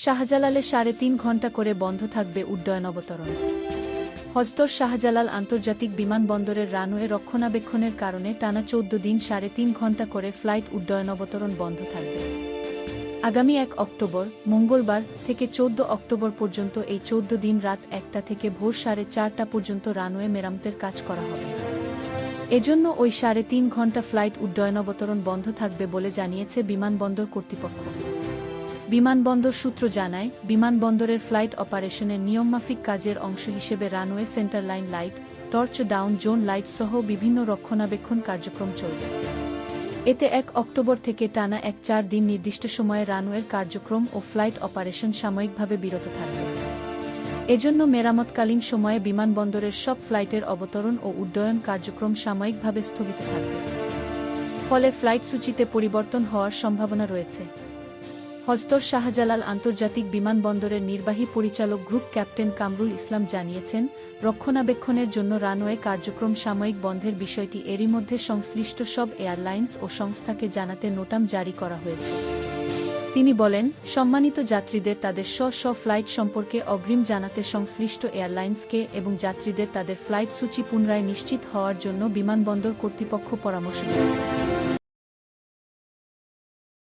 শাহজালালে ৩.৫ ঘণ্টা করে বন্ধ থাকবে উড্ডয়ন অবতরণ। হজরত শাহজালাল আন্তর্জাতিক বিমানবন্দরের রানওয়ে রক্ষণাবেক্ষণের কারণে টানা ১৪ দিন ৩.৫ ঘণ্টা করে ফ্লাইট উড্ডয়ন অবতরণ বন্ধ থাকবে। আগামী ১ অক্টোবর মঙ্গলবার থেকে ১৪ অক্টোবর পর্যন্ত এই ১৪ দিন রাত ১টা থেকে ভোর ৪:৩০ পর্যন্ত রানওয়ে মেরামতের কাজ করা হবে। এজন্য ওই ৩.৫ ঘণ্টা ফ্লাইট উড্ডয়ন অবতরণ বন্ধ থাকবে বলে জানিয়েছে বিমানবন্দর কর্তৃপক্ষ। বিমানবন্দর সূত্র জানায়, বিমানবন্দরের ফ্লাইট অপারেশনের নিয়মমাফিক কাজের অংশ হিসেবে runway centre line light, touchdown zone light সহ বিভিন্ন রক্ষণাবেক্ষণ কার্যক্রম চলবে। এতে ১ অক্টোবর থেকে টানা ৪ দিন নির্দিষ্ট সময়ে রানওয়ের কার্যক্রম ও ফ্লাইট অপারেশন সাময়িকভাবে বিরত থাকবে। এজন্য মেরামতকালীন সময়ে বিমানবন্দরের সব ফ্লাইটের অবতরণ ও উড্ডয়ন কার্যক্রম সাময়িকভাবে স্থগিত থাকবে। ফলে ফ্লাইট সূচিতে পরিবর্তন হওয়ার সম্ভাবনা রয়েছে। হজরত শাহজালাল আন্তর্জাতিক বিমানবন্দরের নির্বাহী পরিচালক গ্রুপ ক্যাপ্টেন কামরুল ইসলাম জানিয়েছেন, রক্ষণাবেক্ষণের জন্য রানওয়ে কার্যক্রম সাময়িক বন্ধের বিষয়টি এরই মধ্যে সংশ্লিষ্ট সব এয়ারলাইন্স ও সংস্থাকে জানাতে নোটাম জারি করা হয়েছে। তিনি বলেন, সম্মানিত যাত্রীদের তাদের স্ব ফ্লাইট সম্পর্কে অগ্রিম জানাতে সংশ্লিষ্ট এয়ারলাইন্সকে এবং যাত্রীদের তাদের ফ্লাইট সূচি পুনরায় নিশ্চিত হওয়ার জন্য বিমানবন্দর কর্তৃপক্ষ পরামর্শ দিয়েছে।